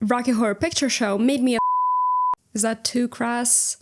Rocky Horror Picture Show made me a Is that too crass?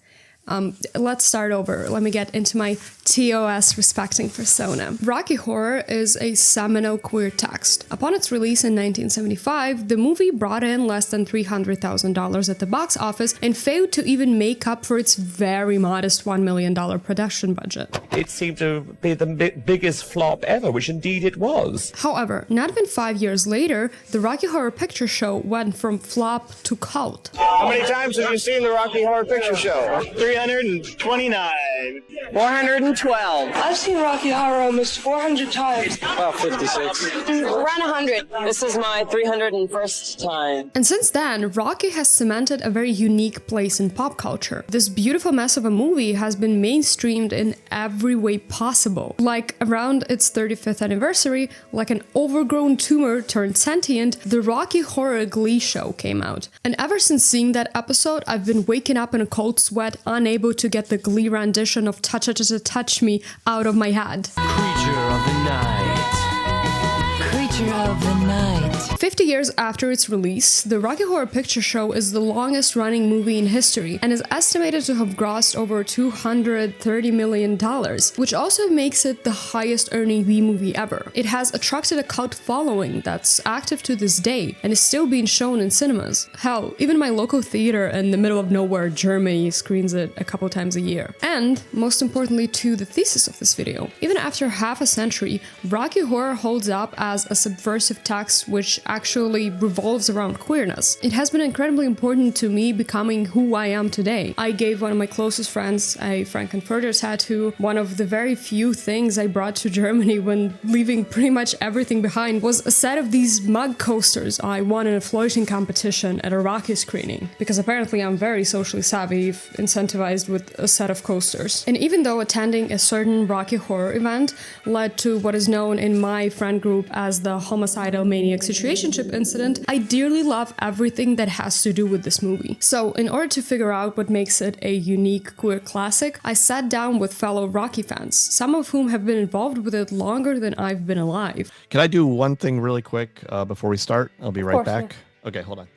Let's start over. Let me get into my TOS respecting persona. Rocky Horror is a seminal queer text. Upon its release in 1975, the movie brought in less than $300,000 at the box office and failed to even make up for its very modest $1 million production budget. It seemed to be the biggest flop ever, which indeed it was. However, not even 5 years later, the Rocky Horror Picture Show went from flop to cult. How many times have you seen the Rocky Horror Picture Show? 329. 412. I've seen Rocky Horror almost 400 times. About 56. Around 100. This is my 301st time. And since then, Rocky has cemented a very unique place in pop culture. This beautiful mess of a movie has been mainstreamed in every way possible. Like around its 35th anniversary, like an overgrown tumor turned sentient, the Rocky Horror Glee Show came out. And ever since seeing that episode, I've been waking up in a cold sweat, unable to get the Glee rendition of Touch Me out of my head. Creature of the night. Creature of the night. 50 years after its release, the Rocky Horror Picture Show is the longest running movie in history and is estimated to have grossed over $230 million, which also makes it the highest earning B-movie ever. It has attracted a cult following that's active to this day and is still being shown in cinemas. Hell, even my local theater in the middle of nowhere, Germany, screens it a couple times a year. And, most importantly to the thesis of this video, even after half a century, Rocky Horror holds up as a subversive text which actually revolves around queerness. It has been incredibly important to me becoming who I am today. I gave one of my closest friends a Frankenfurter tattoo. One of the very few things I brought to Germany when leaving pretty much everything behind was a set of these mug coasters I won in a floating competition at a Rocky screening, because apparently I'm very socially savvy, incentivized with a set of coasters. And even though attending a certain Rocky Horror event led to what is known in my friend group as the homicidal maniac situationship incident, I dearly love everything that has to do with this movie. So, in order to figure out what makes it a unique queer classic, I sat down with fellow Rocky fans, some of whom have been involved with it longer than I've been alive. Can I do one thing really quick before we start? I'll be right back. Yeah. Okay, hold on.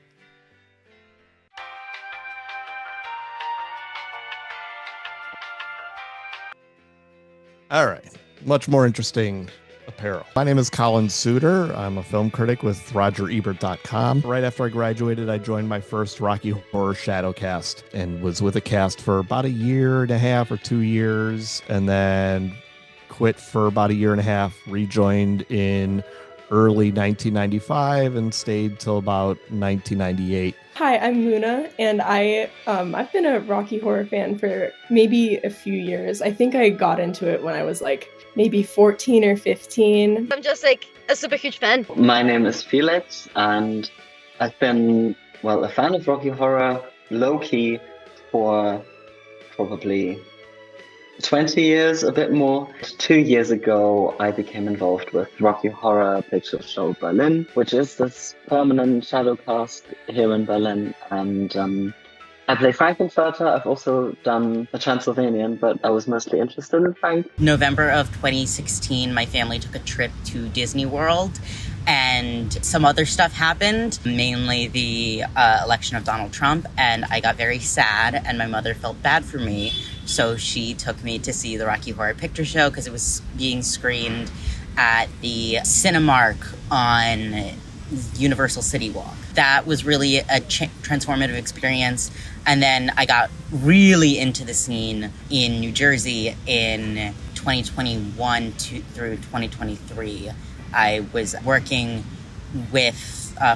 All right, much more interesting apparel. My name is Collin Suter. I'm a film critic with RogerEbert.com. Right after I graduated, I joined my first Rocky Horror Shadowcast and was with the cast for about 1.5 years or 2 years, and then quit for about 1.5 years, rejoined in early 1995 and stayed till about 1998. Hi, I'm Luna, and I've been a Rocky Horror fan for maybe a few years. I think I got into it when I was maybe 14 or 15. I'm just a super huge fan. My name is Felix, and I've been, a fan of Rocky Horror low-key for probably 20 years, a bit more. 2 years ago, I became involved with Rocky Horror Picture Show Berlin, which is this permanent shadowcast here in Berlin. And I play Frankenfurter. I've also done the Transylvanian, but I was mostly interested in Frank. November of 2016, my family took a trip to Disney World, and some other stuff happened, mainly the election of Donald Trump, and I got very sad, and my mother felt bad for me, so she took me to see the Rocky Horror Picture Show because it was being screened at the Cinemark on Universal City Walk. That was really a transformative experience. And then I got really into the scene in New Jersey in 2021 through 2023. I was working with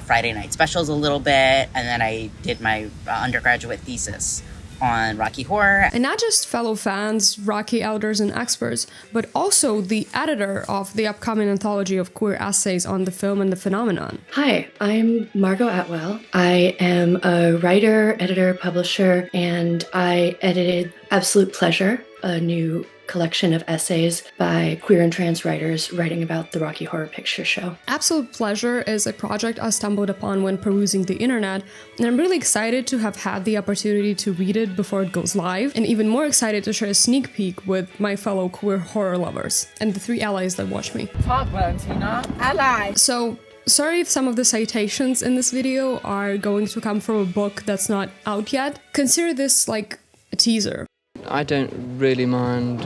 Friday Night Specials a little bit, and then I did my undergraduate thesis on Rocky Horror. And not just fellow fans, Rocky elders and experts, but also the editor of the upcoming anthology of queer essays on the film and the phenomenon. Hi, I'm Margot Atwell. I am a writer, editor, publisher, and I edited Absolute Pleasure, a new collection of essays by queer and trans writers writing about the Rocky Horror Picture Show. Absolute Pleasure is a project I stumbled upon when perusing the internet, and I'm really excited to have had the opportunity to read it before it goes live, and even more excited to share a sneak peek with my fellow queer horror lovers and the 3 allies that watch me. Talk, Valentina. Ally. So, Sorry if some of the citations in this video are going to come from a book that's not out yet. Consider this like a teaser. I don't really mind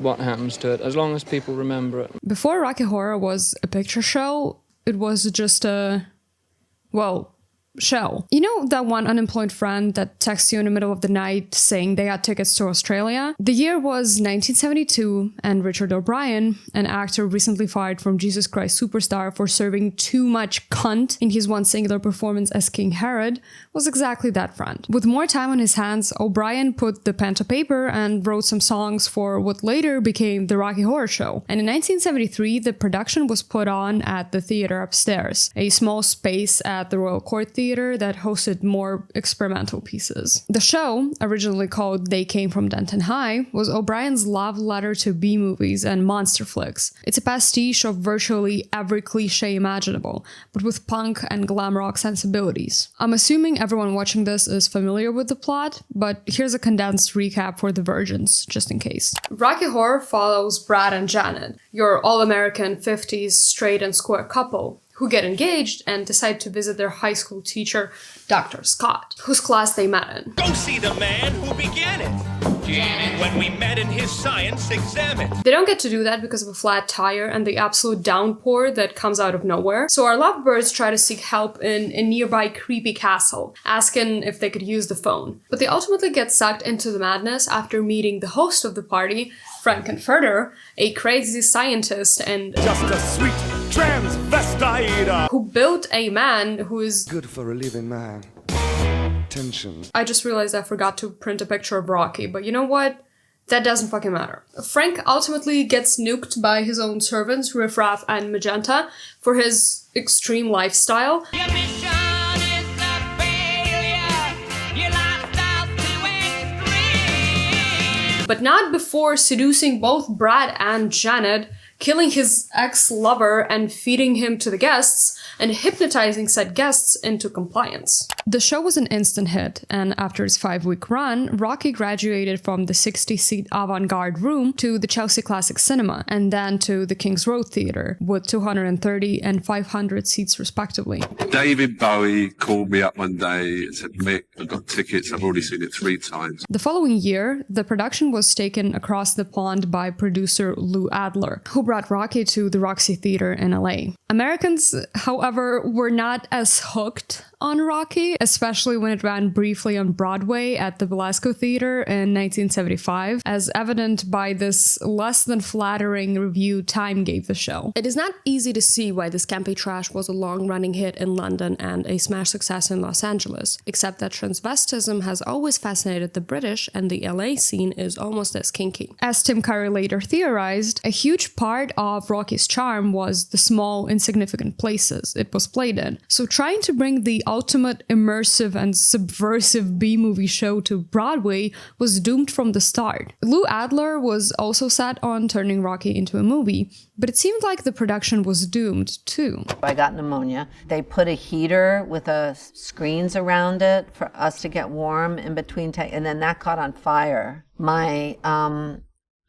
what happens to it, as long as people remember it. Before Rocky Horror was a picture show, it was just a, well, show. You know that one unemployed friend that texts you in the middle of the night saying they got tickets to Australia? The year was 1972, and Richard O'Brien, an actor recently fired from Jesus Christ Superstar for serving too much cunt in his one singular performance as King Herod, was exactly that friend. With more time on his hands, O'Brien put the pen to paper and wrote some songs for what later became the Rocky Horror Show. And in 1973, the production was put on at the theater upstairs, a small space at the Royal Court Theater that hosted more experimental pieces. The show, originally called They Came from Denton High, was O'Brien's love letter to B-movies and monster flicks. It's a pastiche of virtually every cliche imaginable, but with punk and glam rock sensibilities. I'm assuming everyone watching this is familiar with the plot, but here's a condensed recap for the virgins, just in case. Rocky Horror follows Brad and Janet, your all-American 50s straight and square couple, who get engaged and decide to visit their high school teacher, Dr. Scott, whose class they met in. Go see the man who began it. Janet. When we met in his science examen. They don't get to do that because of a flat tire and the absolute downpour that comes out of nowhere. So our lovebirds try to seek help in a nearby creepy castle, asking if they could use the phone. But they ultimately get sucked into the madness after meeting the host of the party, Frankenfurter, a crazy scientist and just a sweet transvestite who built a man who is good for a living man. Tension. I just realized I forgot to print a picture of Rocky, but you know what? That doesn't fucking matter. Frank ultimately gets nuked by his own servants, Riff Raff and Magenta, for his extreme lifestyle. Your mission is a failure. Your lifestyle's too extreme. But not before seducing both Brad and Janet, killing his ex-lover and feeding him to the guests, and hypnotizing said guests into compliance. The show was an instant hit, and after its 5-week run, Rocky graduated from the 60-seat avant-garde room to the Chelsea Classic Cinema, and then to the King's Road Theatre, with 230 and 500 seats respectively. David Bowie called me up one day and said, Mick, I've got tickets, I've already seen it 3 times. The following year, the production was taken across the pond by producer Lou Adler, who brought Rocky to the Roxy Theatre in LA. Americans, however, were not as hooked on Rocky, especially when it ran briefly on Broadway at the Belasco Theater in 1975, as evident by this less than flattering review Time gave the show. It is not easy to see why this campy trash was a long-running hit in London and a smash success in Los Angeles, except that transvestism has always fascinated the British and the LA scene is almost as kinky. As Tim Curry later theorized, a huge part of Rocky's charm was the small, insignificant places it was played in. So trying to bring the ultimate immersive and subversive B-movie show to Broadway was doomed from the start. Lou Adler was also set on turning Rocky into a movie, but it seemed like the production was doomed too. I got pneumonia. They put a heater with screens around it for us to get warm in between, and then that caught on fire. My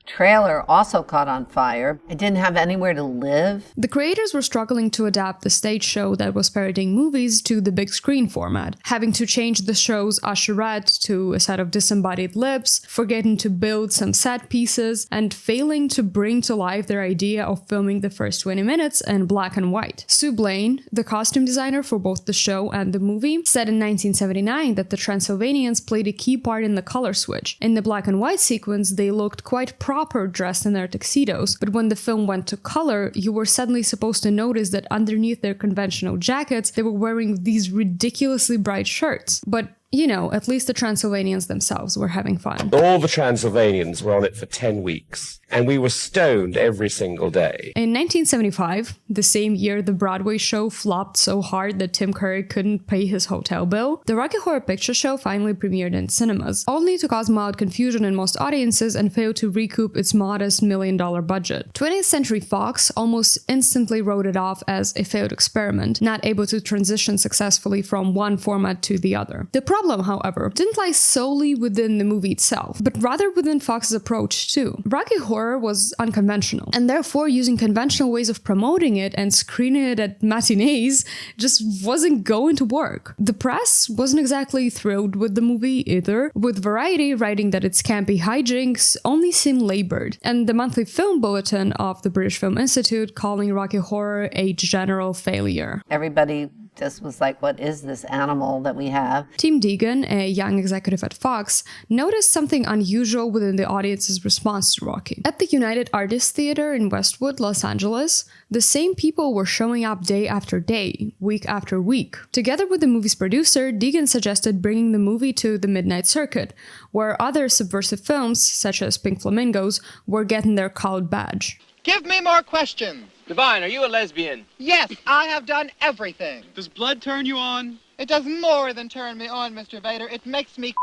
trailer also caught on fire. I didn't have anywhere to live. The creators were struggling to adapt the stage show that was parodying movies to the big screen format, having to change the show's usherette to a set of disembodied lips, forgetting to build some set pieces, and failing to bring to life their idea of filming the first 20 minutes in black and white. Sue Blaine, the costume designer for both the show and the movie, said in 1979 that the Transylvanians played a key part in the color switch. In the black and white sequence, they looked quite proper dressed in their tuxedos, but when the film went to color, you were suddenly supposed to notice that underneath their conventional jackets, they were wearing these ridiculously bright shirts. But you know, at least the Transylvanians themselves were having fun. All the Transylvanians were on it for 10 weeks, and we were stoned every single day. In 1975, the same year the Broadway show flopped so hard that Tim Curry couldn't pay his hotel bill, the Rocky Horror Picture Show finally premiered in cinemas, only to cause mild confusion in most audiences and fail to recoup its modest $1 million budget. 20th Century Fox almost instantly wrote it off as a failed experiment, not able to transition successfully from one format to the other. The problem problem, however, didn't lie solely within the movie itself, but rather within Fox's approach too. Rocky Horror was unconventional, and therefore using conventional ways of promoting it and screening it at matinees just wasn't going to work. The press wasn't exactly thrilled with the movie either, with Variety writing that its campy hijinks only seemed labored, and the monthly film bulletin of the British Film Institute calling Rocky Horror a general failure. Everybody just was like, what is this animal that we have? Tim Deegan, a young executive at Fox, noticed something unusual within the audience's response to Rocky. At the United Artists Theater in Westwood, Los Angeles, the same people were showing up day after day, week after week. Together with the movie's producer, Deegan suggested bringing the movie to the midnight circuit, where other subversive films, such as Pink Flamingos, were getting their cult badge. Give me more questions. Divine, are you a lesbian? Yes, I have done everything. Does blood turn you on? It does more than turn me on, Mr. Vader. It makes me...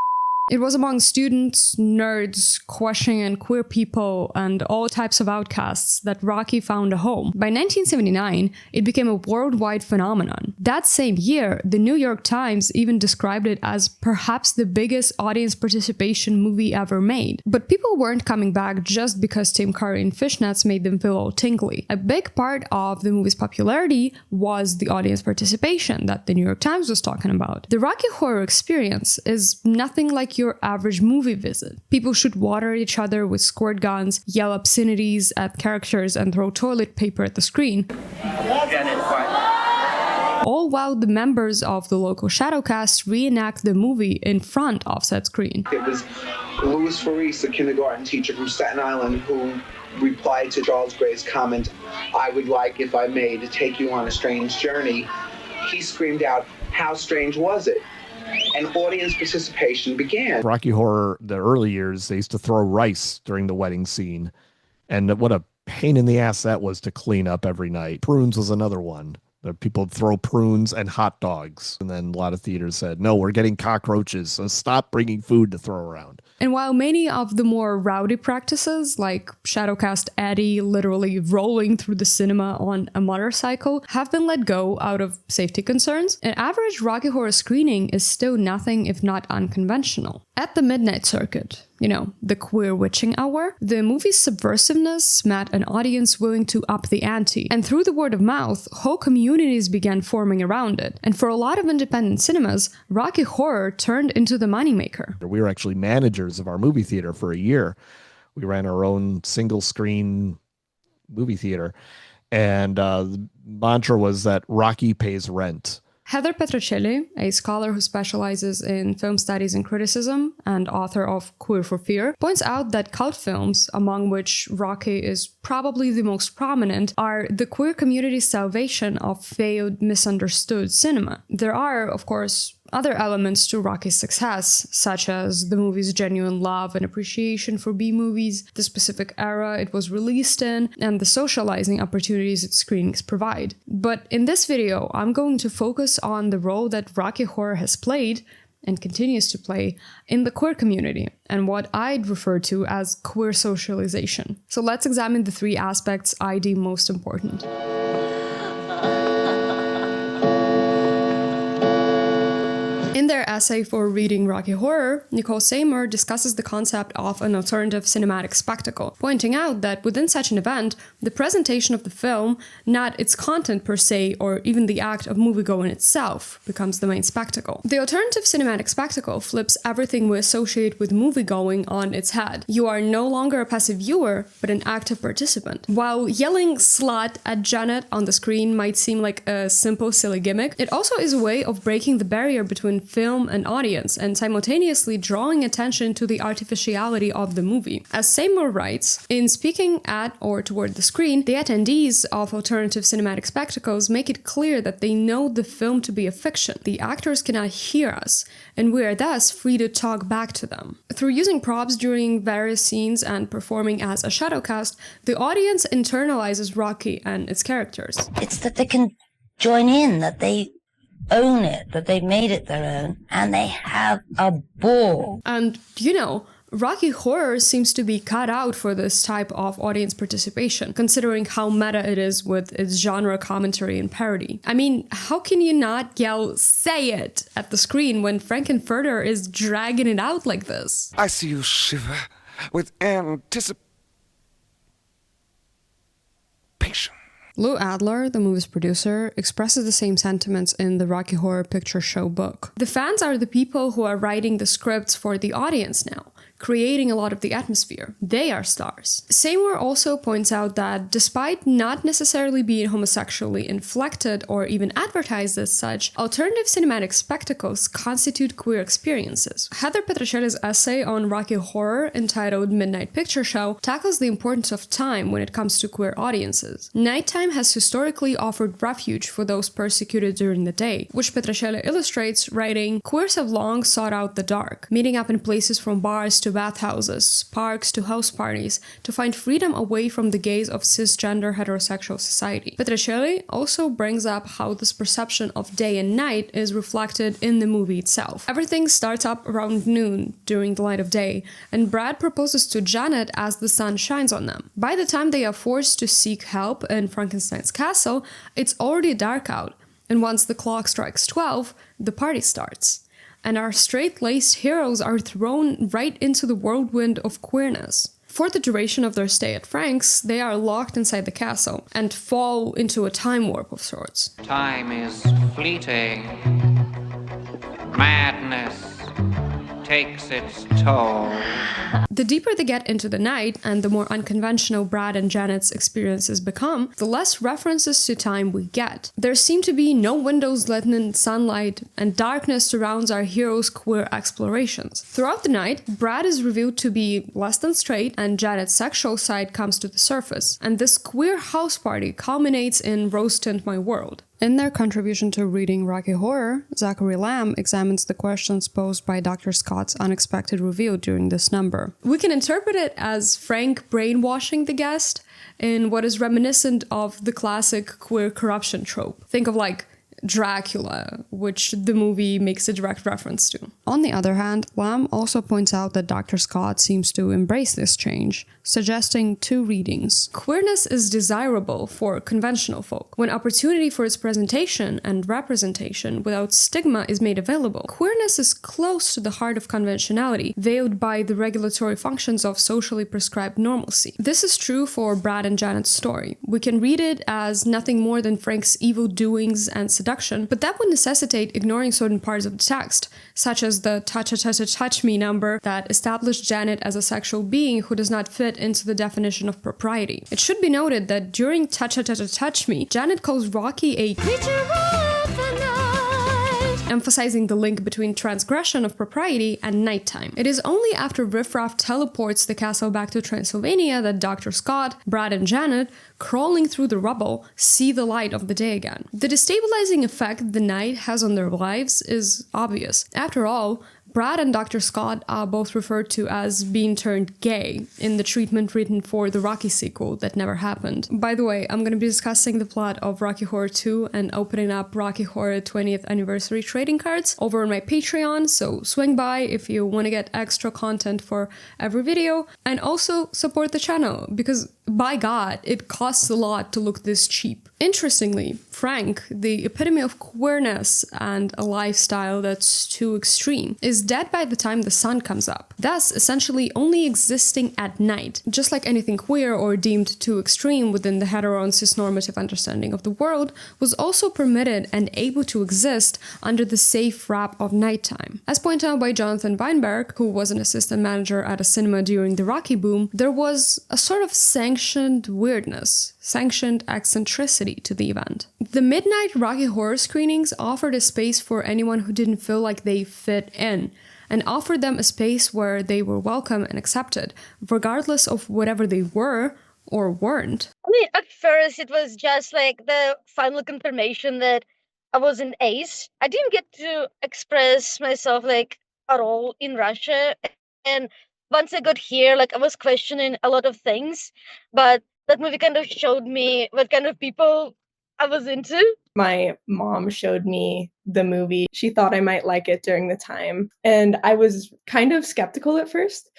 It was among students, nerds, questioning and queer people, and all types of outcasts that Rocky found a home. By 1979, it became a worldwide phenomenon. That same year, the New York Times even described it as perhaps the biggest audience participation movie ever made. But people weren't coming back just because Tim Curry and fishnets made them feel all tingly. A big part of the movie's popularity was the audience participation that the New York Times was talking about. The Rocky Horror experience is nothing like your average movie visit. People shoot water at each other with squirt guns, yell obscenities at characters, and throw toilet paper at the screen. All while the members of the local shadowcast reenact the movie in front of said screen. It was Louis Faris, a kindergarten teacher from Staten Island, who replied to Charles Gray's comment, "I would like, if I may, to take you on a strange journey." He screamed out, "How strange was it?" And audience participation began. Rocky Horror, the early years, they used to throw rice during the wedding scene. And what a pain in the ass that was to clean up every night. Prunes was another one. The people would throw prunes and hot dogs. And then a lot of theaters said, no, we're getting cockroaches, so stop bringing food to throw around. And while many of the more rowdy practices, like Shadowcast Eddie literally rolling through the cinema on a motorcycle, have been let go out of safety concerns, an average Rocky Horror screening is still nothing if not unconventional. At the midnight circuit, the queer witching hour, the movie's subversiveness met an audience willing to up the ante. And through the word of mouth, whole communities began forming around it. And for a lot of independent cinemas, Rocky Horror turned into the moneymaker. We were actually managers of our movie theater for a year. We ran our own single screen movie theater. And the mantra was that Rocky pays rent. Heather Petrocelli, a scholar who specializes in film studies and criticism and author of Queer for Fear, points out that cult films, among which Rocky is probably the most prominent, are the queer community's salvation of failed, misunderstood cinema. There are, of course, other elements to Rocky's success, such as the movie's genuine love and appreciation for B-movies, the specific era it was released in, and the socializing opportunities its screenings provide. But in this video, I'm going to focus on the role that Rocky Horror has played and continues to play in the queer community, and what I'd refer to as queer socialization. So let's examine the three aspects I deem most important. In their essay for reading Rocky Horror, Nicole Seymour discusses the concept of an alternative cinematic spectacle, pointing out that within such an event, the presentation of the film, not its content per se, or even the act of moviegoing itself, becomes the main spectacle. The alternative cinematic spectacle flips everything we associate with moviegoing on its head. You are no longer a passive viewer, but an active participant. While yelling "slut" at Janet on the screen might seem like a simple, silly gimmick, it also is a way of breaking the barrier between film and audience, and simultaneously drawing attention to the artificiality of the movie. As Seymour writes, in speaking at or toward the screen, the attendees of alternative cinematic spectacles make it clear that they know the film to be a fiction. The actors cannot hear us, and we are thus free to talk back to them. Through using props during various scenes and performing as a shadowcast, the audience internalizes Rocky and its characters. It's that they can join in, that they own it, that they've made it their own, and they have a ball. And, Rocky Horror seems to be cut out for this type of audience participation, considering how meta it is with its genre commentary and parody. I mean, how can you not yell, "Say it!" at the screen when Frankenfurter is dragging it out like this? I see you shiver with anticipation. Lou Adler, the movie's producer, expresses the same sentiments in the Rocky Horror Picture Show book. The fans are the people who are writing the scripts for the audience now, creating a lot of the atmosphere. They are stars. Seymour also points out that despite not necessarily being homosexually inflected or even advertised as such, alternative cinematic spectacles constitute queer experiences. Heather Petrocelli's essay on Rocky Horror, entitled Midnight Picture Show, tackles the importance of time when it comes to queer audiences. Nighttime has historically offered refuge for those persecuted during the day, which Petrocelli illustrates, writing, "Queers have long sought out the dark, meeting up in places from bars to bathhouses, parks to house parties, to find freedom away from the gaze of cisgender heterosexual society." Petrocelli also brings up how this perception of day and night is reflected in the movie itself. Everything starts up around noon during the light of day, and Brad proposes to Janet as the sun shines on them. By the time they are forced to seek help in Frankenstein's castle, it's already dark out, and once the clock strikes 12, the party starts. And our straight-laced heroes are thrown right into the whirlwind of queerness. For the duration of their stay at Frank's, they are locked inside the castle and fall into a time warp of sorts. Time is fleeting. Madness takes its toll. The deeper they get into the night, and the more unconventional Brad and Janet's experiences become, the less references to time we get. There seem to be no windows letting in sunlight, and darkness surrounds our heroes' queer explorations. Throughout the night, Brad is revealed to be less than straight, and Janet's sexual side comes to the surface, and this queer house party culminates in Rose Tint My World. In their contribution to reading Rocky Horror, Zachary Lamb examines the questions posed by Dr. Scott's unexpected reveal during this number. We can interpret it as Frank brainwashing the guest in what is reminiscent of the classic queer corruption trope. Think of like Dracula, which the movie makes a direct reference to. On the other hand, Lamb also points out that Dr. Scott seems to embrace this change, suggesting two readings. Queerness is desirable for conventional folk. When opportunity for its presentation and representation without stigma is made available, queerness is close to the heart of conventionality, veiled by the regulatory functions of socially prescribed normalcy. This is true for Brad and Janet's story. We can read it as nothing more than Frank's evil doings and seduction, but that would necessitate ignoring certain parts of the text, such as the touch me number that established Janet as a sexual being who does not fit into the definition of propriety. It should be noted that during touch me, Janet calls Rocky a creature of the night, emphasizing the link between transgression of propriety and nighttime. It is only after Riff Raff teleports the castle back to Transylvania that Dr. Scott, Brad, and Janet, crawling through the rubble, see the light of the day again. The destabilizing effect the night has on their lives is obvious. After all, Brad and Dr. Scott are both referred to as being turned gay in the treatment written for the Rocky sequel that never happened. By the way, I'm going to be discussing the plot of Rocky Horror 2 and opening up Rocky Horror 20th Anniversary trading cards over on my Patreon, so swing by if you want to get extra content for every video, and also support the channel, because by God, it costs a lot to look this cheap. Interestingly, Frank, the epitome of queerness and a lifestyle that's too extreme, is dead by the time the sun comes up, thus essentially only existing at night. Just like anything queer or deemed too extreme within the hetero and cis-normative understanding of the world was also permitted and able to exist under the safe wrap of nighttime. As pointed out by Jonathan Weinberg, who was an assistant manager at a cinema during the Rocky boom, there was a sort of sanctioned weirdness, sanctioned eccentricity to the event. The midnight Rocky Horror screenings offered a space for anyone who didn't feel like they fit in, and offered them a space where they were welcome and accepted, regardless of whatever they were or weren't. I mean, at first it was just like the final confirmation that I was an ace. I didn't get to express myself like at all in Russia, and once I got here, like I was questioning a lot of things, but that movie kind of showed me what kind of people I was into. My mom showed me the movie. She thought I might like it during the time, and I was kind of skeptical at first,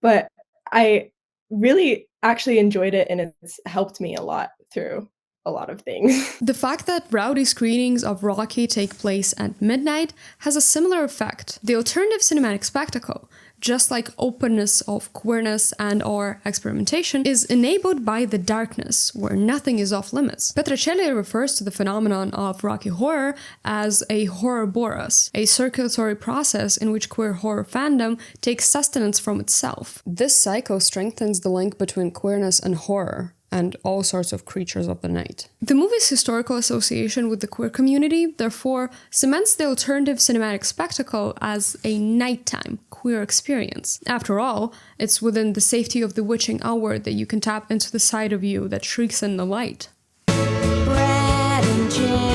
but I really actually enjoyed it, and it's helped me a lot through a lot of things. The fact that rowdy screenings of Rocky take place at midnight has a similar effect. The alternative cinematic spectacle, just like openness of queerness and or experimentation, is enabled by the darkness, where nothing is off limits. Petrocelli refers to the phenomenon of Rocky Horror as a horrorboros, a circulatory process in which queer horror fandom takes sustenance from itself. This cycle strengthens the link between queerness and horror, and all sorts of creatures of the night. The movie's historical association with the queer community, therefore, cements the alternative cinematic spectacle as a nighttime queer experience. After all, it's within the safety of the witching hour that you can tap into the side of you that shrieks in the light. Brad and Janet.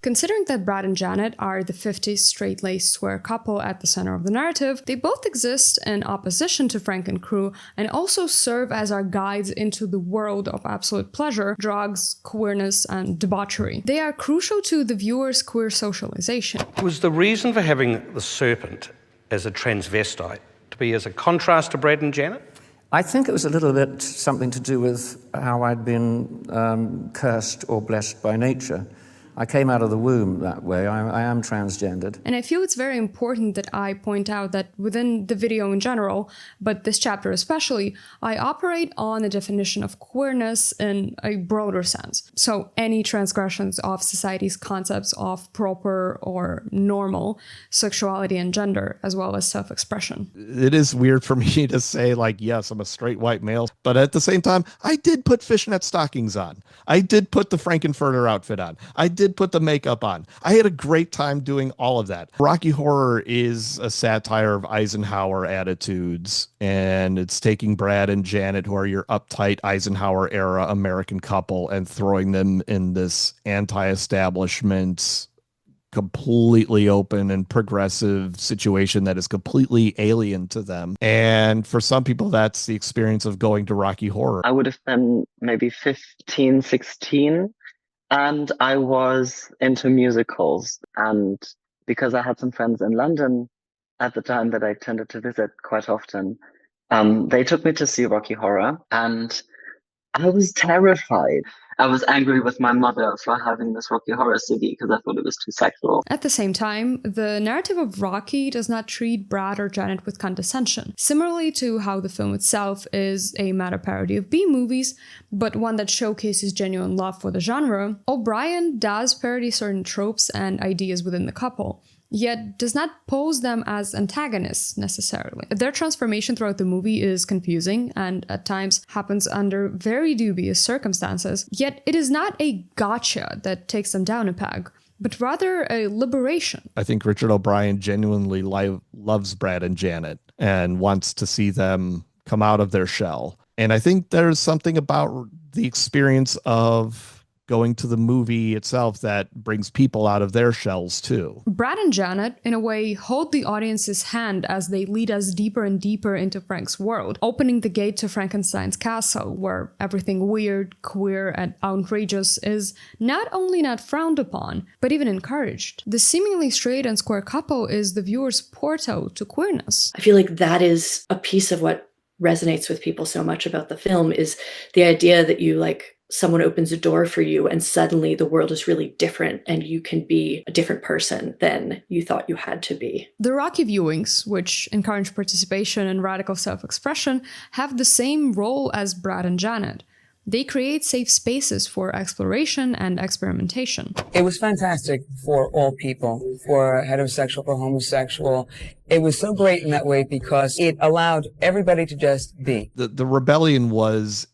Considering that Brad and Janet are the 50s straight-laced square couple at the center of the narrative, they both exist in opposition to Frank and crew and also serve as our guides into the world of absolute pleasure, drugs, queerness, and debauchery. They are crucial to the viewer's queer socialization. Was the reason for having the serpent as a transvestite to be as a contrast to Brad and Janet? I think it was a little bit something to do with how I'd been cursed or blessed by nature. I came out of the womb that way. I am transgendered. And I feel it's very important that I point out that within the video in general, but this chapter especially, I operate on a definition of queerness in a broader sense. So any transgressions of society's concepts of proper or normal sexuality and gender, as well as self-expression. It is weird for me to say, like, yes, I'm a straight white male, but at the same time, I did put fishnet stockings on. I did put the Frankenfurter outfit on. I did put the makeup on. I had a great time doing all of that. Rocky Horror is a satire of Eisenhower attitudes, and it's taking Brad and Janet, who are your uptight Eisenhower era American couple, and throwing them in this anti-establishment, completely open and progressive situation that is completely alien to them. And for some people, that's the experience of going to Rocky Horror. I would have been maybe 15, 16. And I was into musicals. And because I had some friends in London at the time that I tended to visit quite often, they took me to see Rocky Horror. And I was terrified. I was angry with my mother for having this Rocky Horror CD because I thought it was too sexual. At the same time, the narrative of Rocky does not treat Brad or Janet with condescension. Similarly to how the film itself is a meta parody of B-movies, but one that showcases genuine love for the genre, O'Brien does parody certain tropes and ideas within the couple, yet does not pose them as antagonists necessarily. Their transformation throughout the movie is confusing and at times happens under very dubious circumstances, yet it is not a gotcha that takes them down a peg, but rather a liberation. I think Richard O'Brien genuinely loves Brad and Janet and wants to see them come out of their shell. And I think there's something about the experience of going to the movie itself that brings people out of their shells too. Brad and Janet, in a way, hold the audience's hand as they lead us deeper and deeper into Frank's world, opening the gate to Frankenstein's castle, where everything weird, queer, and outrageous is not only not frowned upon, but even encouraged. The seemingly straight and square couple is the viewer's portal to queerness. I feel like that is a piece of what resonates with people so much about the film, is the idea that someone opens a door for you and suddenly the world is really different and you can be a different person than you thought you had to be. The Rocky viewings, which encourage participation and radical self-expression, have the same role as Brad and Janet. They create safe spaces for exploration and experimentation. It was fantastic for all people, for heterosexual, for homosexual. It was so great in that way because it allowed everybody to just be. The rebellion was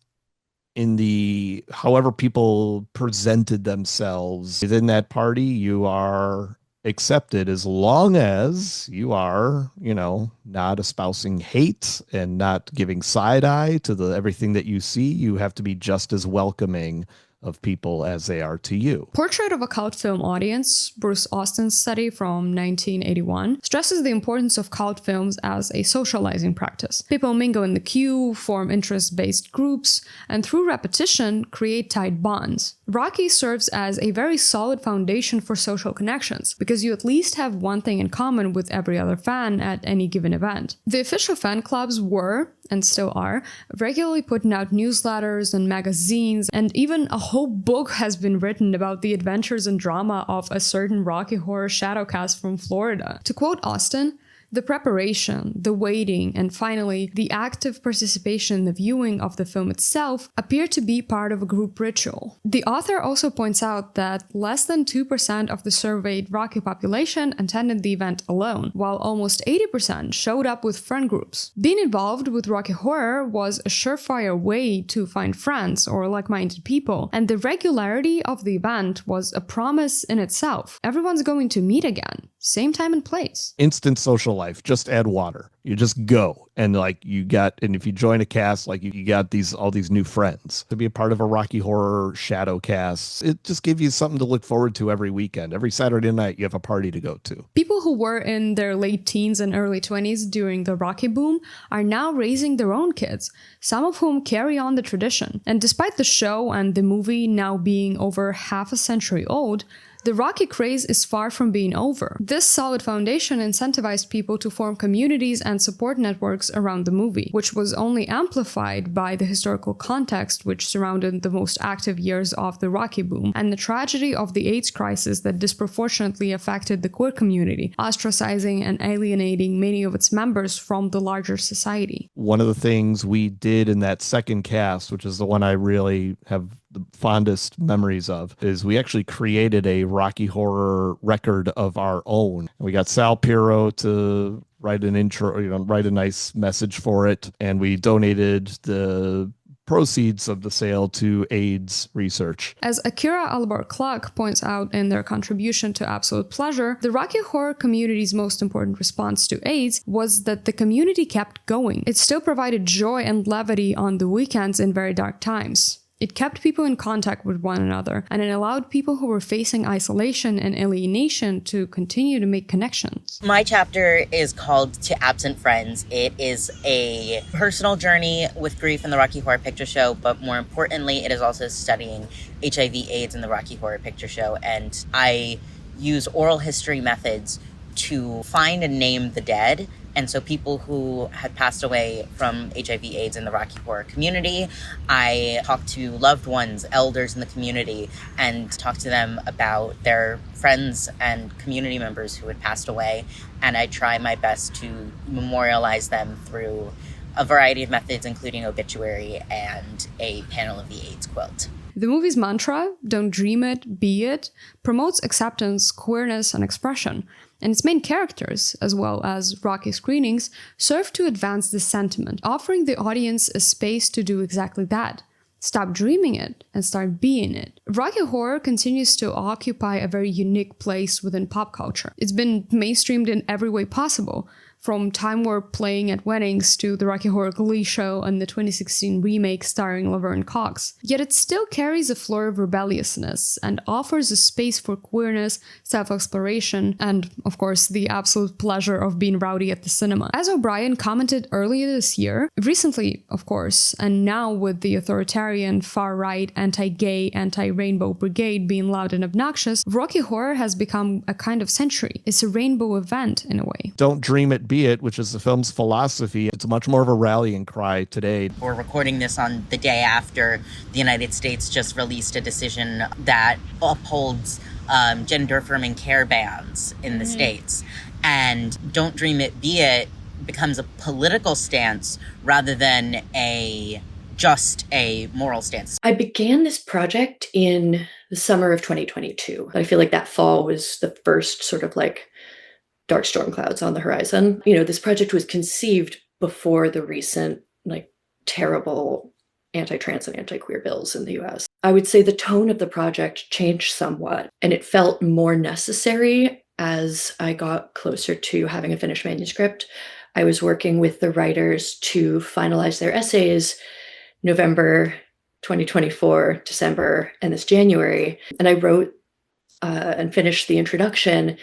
in the however people presented themselves within that party. You are accepted as long as you are, not espousing hate and not giving side eye to everything that you see. You have to be just as welcoming of people as they are to you. Portrait of a Cult Film Audience, Bruce Austin's study from 1981, stresses the importance of cult films as a socializing practice. People mingle in the queue, form interest-based groups, and through repetition, create tight bonds. Rocky serves as a very solid foundation for social connections, because you at least have one thing in common with every other fan at any given event. The official fan clubs were, and still are, regularly putting out newsletters and magazines, and even a whole book has been written about the adventures and drama of a certain Rocky Horror shadowcast from Florida. To quote Austin, "The preparation, the waiting, and finally, the active participation in the viewing of the film itself appear to be part of a group ritual." The author also points out that less than 2% of the surveyed Rocky population attended the event alone, while almost 80% showed up with friend groups. Being involved with Rocky Horror was a surefire way to find friends or like-minded people, and the regularity of the event was a promise in itself. Everyone's going to meet again, same time and place. Instant social life. Just add water. You just go. And if you join a cast, you got all these new friends. To be a part of a Rocky Horror shadow cast, it just gives you something to look forward to every weekend. Every Saturday night, you have a party to go to. People who were in their late teens and early 20s during the Rocky boom are now raising their own kids, some of whom carry on the tradition. And despite the show and the movie now being over half a century old, the Rocky craze is far from being over. This solid foundation incentivized people to form communities and support networks around the movie, which was only amplified by the historical context which surrounded the most active years of the Rocky boom, and the tragedy of the AIDS crisis that disproportionately affected the queer community, ostracizing and alienating many of its members from the larger society. One of the things we did in that second cast, which is the one I really have the fondest memories of, is we actually created a Rocky Horror record of our own. We got Sal Piro to write an intro, write a nice message for it, and we donated the proceeds of the sale to AIDS research. As Akira Albar-Clark points out in their contribution to Absolute Pleasure, the Rocky Horror community's most important response to AIDS was that the community kept going. It still provided joy and levity on the weekends in very dark times. It kept people in contact with one another, and it allowed people who were facing isolation and alienation to continue to make connections. My chapter is called To Absent Friends. It is a personal journey with grief in the Rocky Horror Picture Show, but more importantly, it is also studying HIV/AIDS in the Rocky Horror Picture Show, and I use oral history methods to find and name the dead. And so people who had passed away from HIV/AIDS in the Rocky Horror community, I talked to loved ones, elders in the community, and talked to them about their friends and community members who had passed away. And I try my best to memorialize them through a variety of methods, including obituary and a panel of the AIDS quilt. The movie's mantra, "Don't dream it, be it," promotes acceptance, queerness, and expression. And its main characters, as well as Rocky screenings, serve to advance this sentiment, offering the audience a space to do exactly that. Stop dreaming it and start being it. Rocky Horror continues to occupy a very unique place within pop culture. It's been mainstreamed in every way possible, from Time Warp playing at weddings to the Rocky Horror Glee Show and the 2016 remake starring Laverne Cox. Yet it still carries a fleur of rebelliousness and offers a space for queerness, self-exploration, and, of course, the absolute pleasure of being rowdy at the cinema. As O'Brien commented earlier this year, recently, of course, and now with the authoritarian, far-right, anti-gay, anti-rainbow brigade being loud and obnoxious, Rocky Horror has become a kind of century. It's a rainbow event, in a way. Don't dream it, be it, which is the film's philosophy. It's much more of a rallying cry today. We're recording this on the day after the United States just released a decision that upholds gender-affirming care bans in the States. And Don't Dream It, Be It becomes a political stance rather than just a moral stance. I began this project in the summer of 2022. I feel like that fall was the first sort of dark storm clouds on the horizon. This project was conceived before the recent, terrible anti-trans and anti-queer bills in the US. I would say the tone of the project changed somewhat, and it felt more necessary as I got closer to having a finished manuscript. I was working with the writers to finalize their essays November 2024, December, and this January. And I wrote and finished the introduction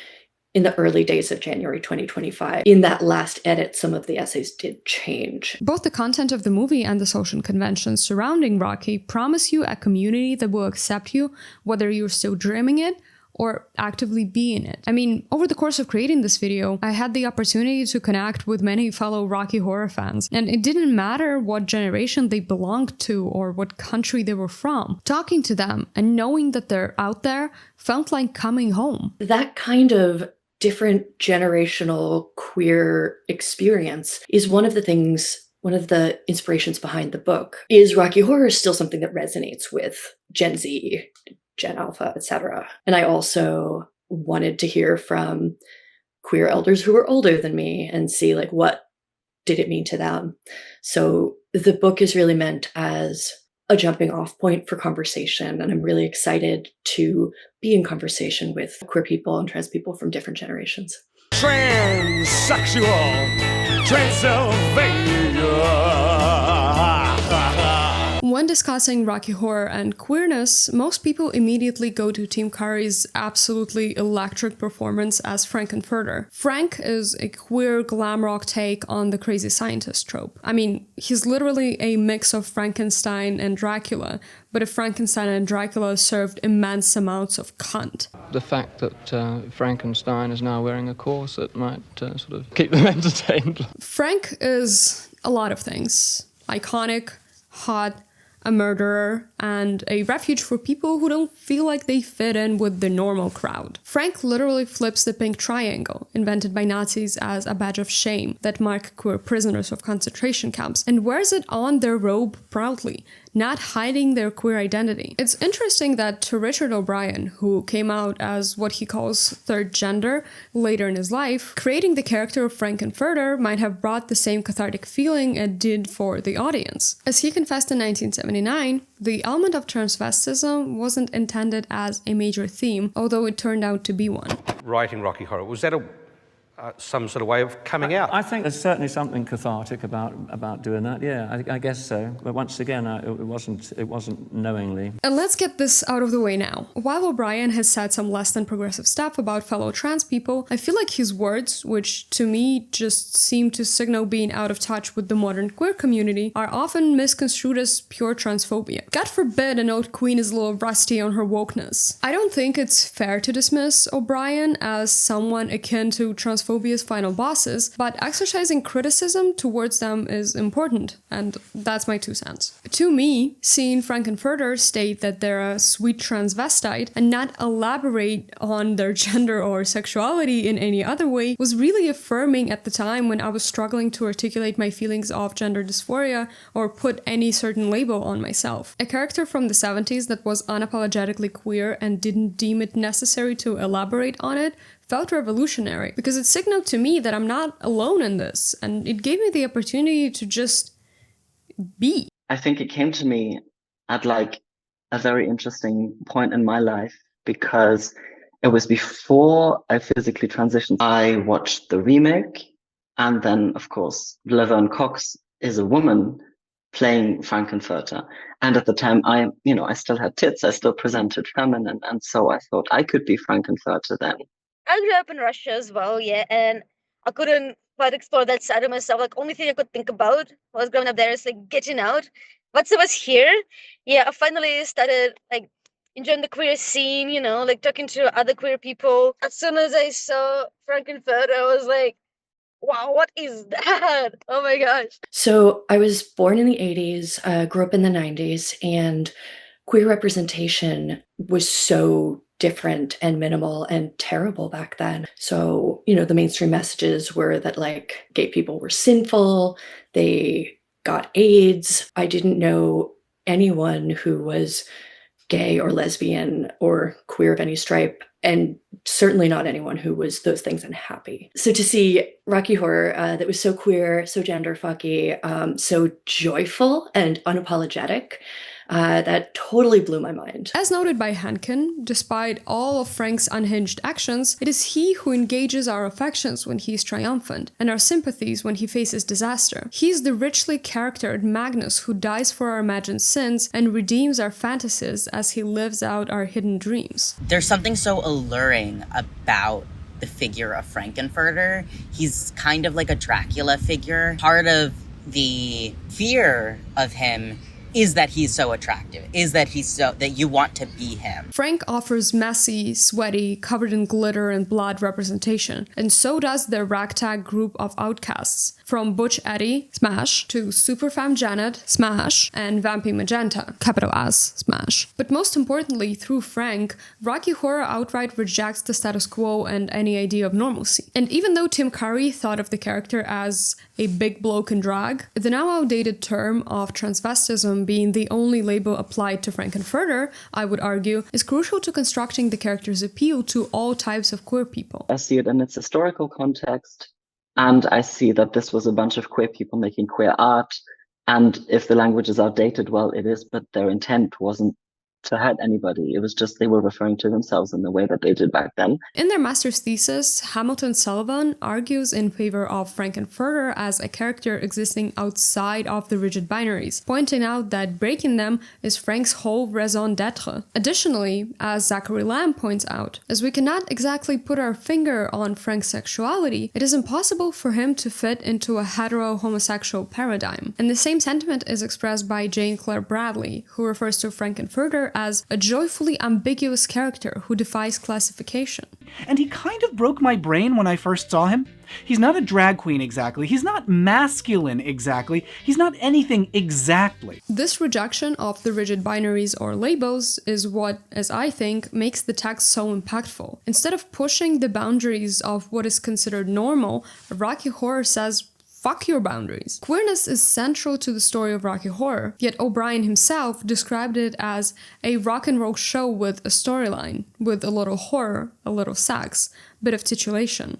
in the early days of January 2025. In that last edit, some of the essays did change. Both the content of the movie and the social conventions surrounding Rocky promise you a community that will accept you, whether you're still dreaming it or actively be in it. I mean, over the course of creating this video, I had the opportunity to connect with many fellow Rocky Horror fans, and it didn't matter what generation they belonged to or what country they were from. Talking to them and knowing that they're out there felt like coming home. That kind of different generational queer experience is one of the inspirations behind the book. Is Rocky Horror still something that resonates with Gen Z, Gen Alpha, etc.? And I also wanted to hear from queer elders who were older than me and see like what did it mean to them. So the book is really meant as a jumping off point for conversation, and I'm really excited to be in conversation with queer people and trans people from different generations. Transsexual, Transylvania. When discussing Rocky Horror and queerness, most people immediately go to Tim Curry's absolutely electric performance as Frankenfurter. Frank is a queer glam rock take on the crazy scientist trope. I mean, he's literally a mix of Frankenstein and Dracula, but if Frankenstein and Dracula served immense amounts of cunt. The fact that Frankenstein is now wearing a corset might sort of keep them entertained. Frank is a lot of things. Iconic, hot, a murderer, and a refuge for people who don't feel like they fit in with the normal crowd. Frank literally flips the pink triangle, invented by Nazis as a badge of shame that mark queer prisoners of concentration camps, and wears it on their robe proudly, not hiding their queer identity. It's interesting that to Richard O'Brien, who came out as what he calls third gender later in his life, creating the character of Frankenfurter might have brought the same cathartic feeling it did for the audience. As he confessed in 1979, the element of transvestism wasn't intended as a major theme, although it turned out to be one. Writing Rocky Horror, was that some sort of way of coming out? I think there's certainly something cathartic about doing that. Yeah, I guess so. But once again, it wasn't knowingly. And let's get this out of the way now. While O'Brien has said some less than progressive stuff about fellow trans people, I feel like his words, which to me just seem to signal being out of touch with the modern queer community, are often misconstrued as pure transphobia. God forbid an old queen is a little rusty on her wokeness. I don't think it's fair to dismiss O'Brien as someone akin to transphobia's final bosses, but exercising criticism towards them is important, and that's my 2 cents. To me, seeing Frankenfurter state that they're a sweet transvestite and not elaborate on their gender or sexuality in any other way was really affirming at the time when I was struggling to articulate my feelings of gender dysphoria or put any certain label on myself. A character from the 70s that was unapologetically queer and didn't deem it necessary to elaborate on it felt revolutionary, because it signaled to me that I'm not alone in this, and it gave me the opportunity to just be. I think it came to me at like a very interesting point in my life, because it was before I physically transitioned. I watched the remake, and then of course Laverne Cox is a woman playing Frankenfurter, and at the time I still had tits, I still presented feminine, and so I thought I could be Frankenfurter then. I grew up in Russia as well, yeah, and I couldn't quite explore that side of myself. Like, only thing I could think about was growing up there is like getting out. Once I was here, yeah, I finally started like enjoying the queer scene, like talking to other queer people. As soon as I saw Frankenfurter, I was like, wow, what is that? Oh my gosh. So I was born in the 80s, grew up in the 90s, and queer representation was so different and minimal and terrible back then. So, the mainstream messages were that like gay people were sinful, they got AIDS. I didn't know anyone who was gay or lesbian or queer of any stripe, and certainly not anyone who was those things and happy. So to see Rocky Horror that was so queer, so gender fucky, so joyful and unapologetic, that totally blew my mind. As noted by Henkin, despite all of Frank's unhinged actions, it is he who engages our affections when he is triumphant, and our sympathies when he faces disaster. He is the richly charactered Magnus who dies for our imagined sins and redeems our fantasies as he lives out our hidden dreams. There's something so alluring about the figure of Frankenfurter. He's kind of like a Dracula figure. Part of the fear of him is that he's so attractive, is that that you want to be him. Frank offers messy, sweaty, covered in glitter and blood representation, and so does their ragtag group of outcasts, from Butch Eddie, smash, to Superfemme Janet, smash, and Vampy Magenta, capital S, smash. But most importantly, through Frank, Rocky Horror outright rejects the status quo and any idea of normalcy. And even though Tim Curry thought of the character as a big bloke in drag, the now outdated term of transvestism being the only label applied to Frankenfurter, I would argue, is crucial to constructing the character's appeal to all types of queer people. I see it in its historical context, and I see that this was a bunch of queer people making queer art, and if the language is outdated, well, it is, but their intent wasn't to hurt anybody. It was just they were referring to themselves in the way that they did back then. In their master's thesis, Hamilton Sullivan argues in favor of Frankenfurter as a character existing outside of the rigid binaries, pointing out that breaking them is Frank's whole raison d'etre. Additionally, as Zachary Lamb points out, as we cannot exactly put our finger on Frank's sexuality, it is impossible for him to fit into a hetero-homosexual paradigm. And the same sentiment is expressed by Jane Claire Bradley, who refers to Frankenfurter as a joyfully ambiguous character who defies classification. And he kind of broke my brain when I first saw him. He's not a drag queen exactly. He's not masculine exactly. He's not anything exactly. This rejection of the rigid binaries or labels is what, as I think, makes the text so impactful. Instead of pushing the boundaries of what is considered normal, Rocky Horror says, fuck your boundaries. Queerness is central to the story of Rocky Horror, yet O'Brien himself described it as a rock and roll show with a storyline, with a little horror, a little sex, bit of titulation.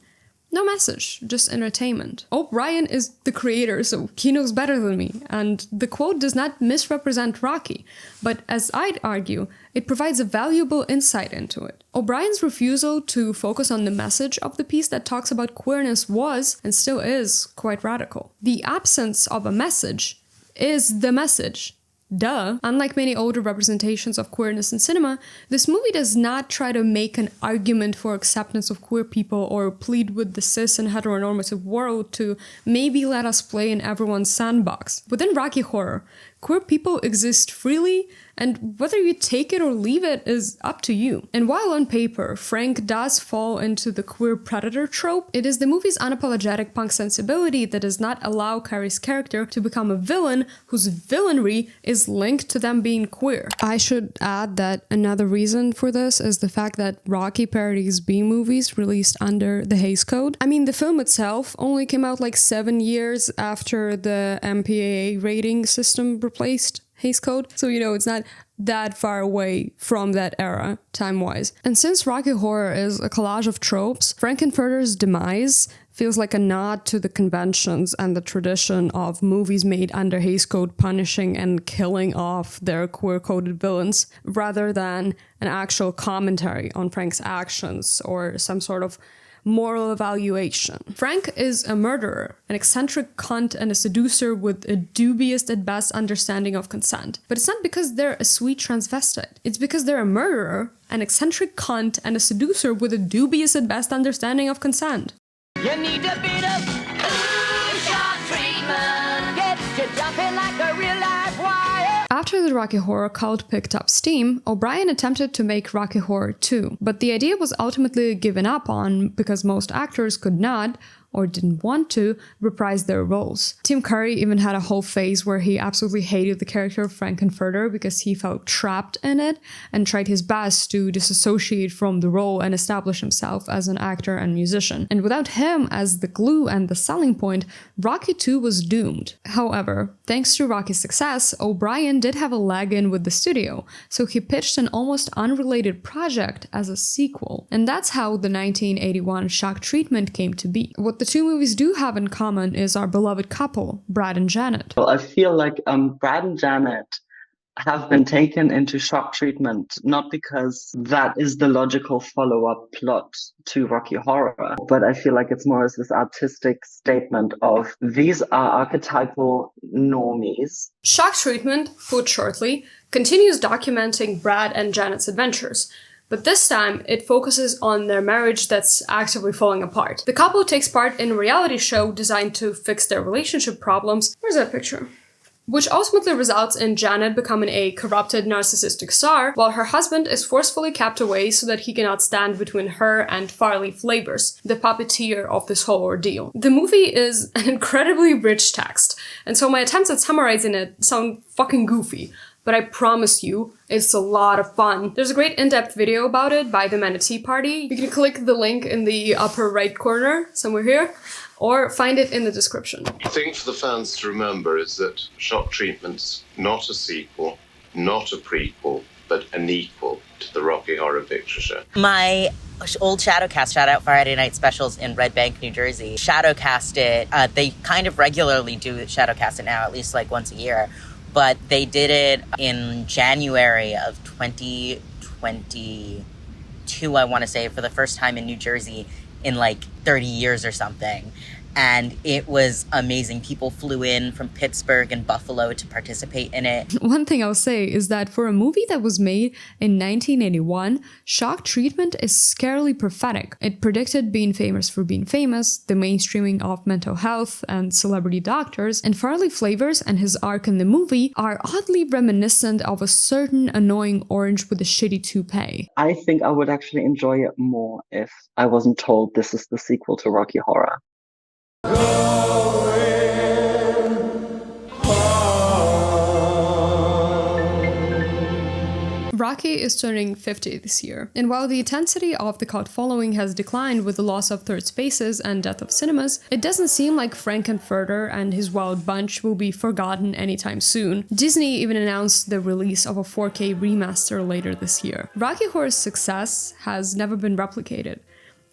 No message, just entertainment. O'Brien is the creator, so he knows better than me, and the quote does not misrepresent Rocky, but as I'd argue, it provides a valuable insight into it. O'Brien's refusal to focus on the message of the piece that talks about queerness was, and still is, quite radical. The absence of a message is the message. Duh. Unlike many older representations of queerness in cinema, this movie does not try to make an argument for acceptance of queer people or plead with the cis and heteronormative world to maybe let us play in everyone's sandbox. Within Rocky Horror, queer people exist freely, and whether you take it or leave it is up to you. And while on paper, Frank does fall into the queer predator trope, it is the movie's unapologetic punk sensibility that does not allow Carrie's character to become a villain whose villainry is linked to them being queer. I should add that another reason for this is the fact that Rocky parodies B-movies released under the Hays Code. I mean, the film itself only came out like 7 years after the MPAA rating system replaced Hays Code, so it's not that far away from that era, time-wise. And since Rocky Horror is a collage of tropes, Frankenfurter's demise feels like a nod to the conventions and the tradition of movies made under Hays Code punishing and killing off their queer-coded villains, rather than an actual commentary on Frank's actions or some sort of moral evaluation. Frank is a murderer, an eccentric cunt and a seducer with a dubious at best understanding of consent. But it's not because they're a sweet transvestite. It's because they're a murderer, an eccentric cunt and a seducer with a dubious at best understanding of consent. You need a bit of shock treatment. Get you jumping like a real live wire. After the Rocky Horror cult picked up steam, O'Brien attempted to make Rocky Horror 2, but the idea was ultimately given up on because most actors could not, or didn't want to, reprise their roles. Tim Curry even had a whole phase where he absolutely hated the character of Frankenfurter because he felt trapped in it and tried his best to disassociate from the role and establish himself as an actor and musician. And without him as the glue and the selling point, Rocky 2 was doomed. However, thanks to Rocky's success, O'Brien did have a leg in with the studio, so he pitched an almost unrelated project as a sequel. And that's how the 1981 Shock Treatment came to be. What the two movies do have in common is our beloved couple, Brad and Janet. Well, I feel like Brad and Janet have been taken into shock treatment, not because that is the logical follow-up plot to Rocky Horror, but I feel like it's more as this artistic statement of these are archetypal normies. Shock Treatment, put shortly, continues documenting Brad and Janet's adventures, but this time it focuses on their marriage that's actively falling apart. The couple takes part in a reality show designed to fix their relationship problems. Where's that picture? Which ultimately results in Janet becoming a corrupted narcissistic star, while her husband is forcefully kept away so that he cannot stand between her and Farley Flavors, the puppeteer of this whole ordeal. The movie is an incredibly rich text, and so my attempts at summarizing it sound fucking goofy, but I promise you, it's a lot of fun. There's a great in-depth video about it by the Manatee Party. You can click the link in the upper right corner, somewhere here, or find it in the description. The thing for the fans to remember is that Shock Treatment's not a sequel, not a prequel, but an equal to the Rocky Horror Picture Show. My old Shadowcast, shout out Friday Night Specials in Red Bank, New Jersey, Shadowcast it. They kind of regularly do Shadowcast it now, at least like once a year. But they did it in January of 2022, I want to say, for the first time in New Jersey in like 30 years or something. And it was amazing. People flew in from Pittsburgh and Buffalo to participate in it. One thing I'll say is that for a movie that was made in 1981, Shock Treatment is scarily prophetic. It predicted being famous for being famous, the mainstreaming of mental health and celebrity doctors, and Farley Flavors and his arc in the movie are oddly reminiscent of a certain annoying orange with a shitty toupee. I think I would actually enjoy it more if I wasn't told this is the sequel to Rocky Horror. Rocky is turning 50 this year, and while the intensity of the cult following has declined with the loss of third spaces and death of cinemas, it doesn't seem like Frankenfurter and his wild bunch will be forgotten anytime soon. Disney even announced the release of a 4K remaster later this year. Rocky Horror's success has never been replicated,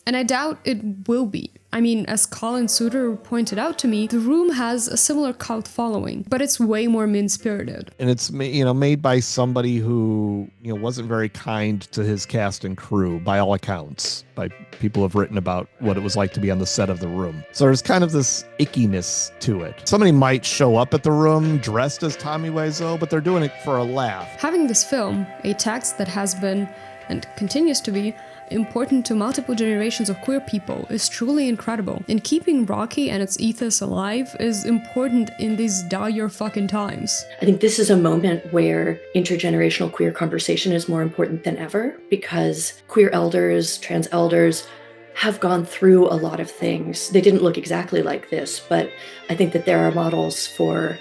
and I doubt it will be. I mean, as Collin Suter pointed out to me, The Room has a similar cult following, but it's way more mean-spirited. And it's, made by somebody who, wasn't very kind to his cast and crew, by all accounts, by people who have written about what it was like to be on the set of The Room. So there's kind of this ickiness to it. Somebody might show up at The Room dressed as Tommy Wiseau, but they're doing it for a laugh. Having this film, a text that has been, and continues to be, important to multiple generations of queer people is truly incredible, and keeping Rocky and its ethos alive is important in these dire fucking times. I think this is a moment where intergenerational queer conversation is more important than ever, because queer elders, trans elders, have gone through a lot of things. They didn't look exactly like this, but I think that there are models for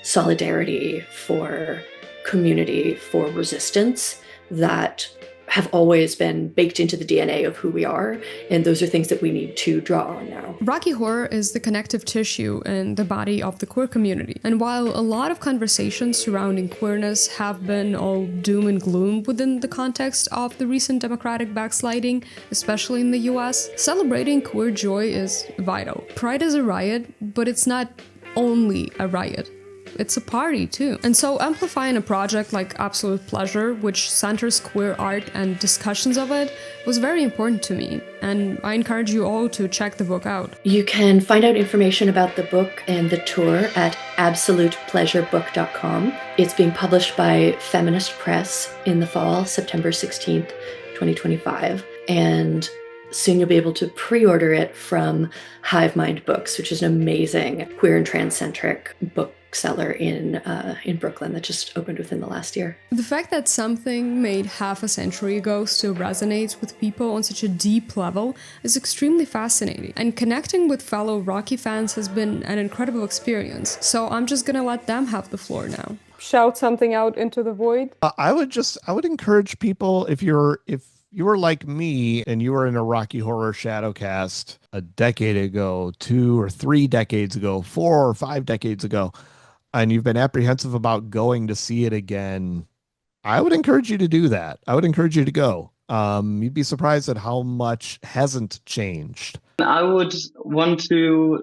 solidarity, for community, for resistance that have always been baked into the DNA of who we are, and those are things that we need to draw on now. Rocky Horror is the connective tissue in the body of the queer community, and while a lot of conversations surrounding queerness have been all doom and gloom within the context of the recent democratic backsliding, especially in the US, celebrating queer joy is vital. Pride is a riot, but it's not only a riot. It's a party too. And so amplifying a project like Absolute Pleasure, which centers queer art and discussions of it, was very important to me, and I encourage you all to check the book out. You can find out information about the book and the tour at absolutepleasurebook.com. It's being published by Feminist Press in the fall, September 16th, 2025, and soon you'll be able to pre-order it from Hive Mind Books, which is an amazing queer and trans-centric bookseller in Brooklyn that just opened within the last year. The fact that something made half a century ago still resonates with people on such a deep level is extremely fascinating, and connecting with fellow Rocky fans has been an incredible experience, so I'm just gonna let them have the floor now. Shout something out into the void. I would encourage people, if you were like me and you were in a Rocky Horror Shadowcast a decade ago, 2 or 3 decades ago, 4 or 5 decades ago, and you've been apprehensive about going to see it again, I would encourage you to do that. I would encourage you to go. You'd be surprised at how much hasn't changed. I would want to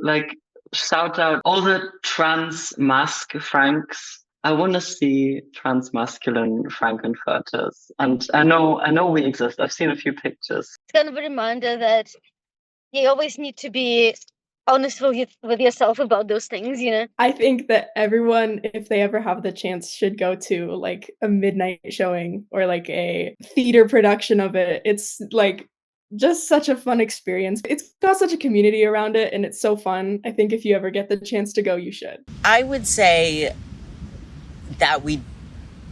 shout out all the trans mask Franks I want to see transmasculine Frankenfurters, and I know we exist. I've seen a few pictures. It's kind of a reminder that you always need to be honest with yourself about those things, you know? I think that everyone, if they ever have the chance, should go to like a midnight showing or like a theater production of it. It's like just such a fun experience. It's got such a community around it and it's so fun. I think if you ever get the chance to go, you should. I would say that we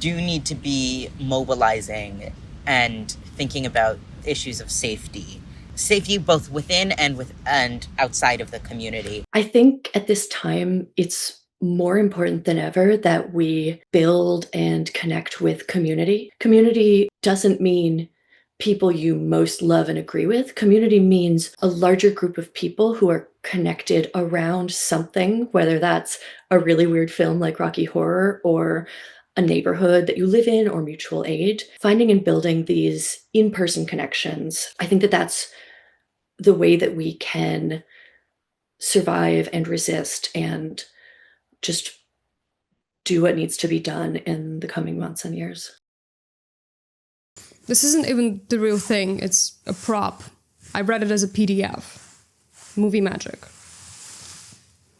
do need to be mobilizing and thinking about issues of safety both within and outside of the community. I think at this time it's more important than ever that we build and connect with community. Community doesn't mean people you most love and agree with. Community means a larger group of people who are connected around something, whether that's a really weird film like Rocky Horror or a neighborhood that you live in or mutual aid. Finding and building these in-person connections, I think that that's the way that we can survive and resist and just do what needs to be done in the coming months and years. This isn't even the real thing, it's a prop. I read it as a PDF. Movie magic.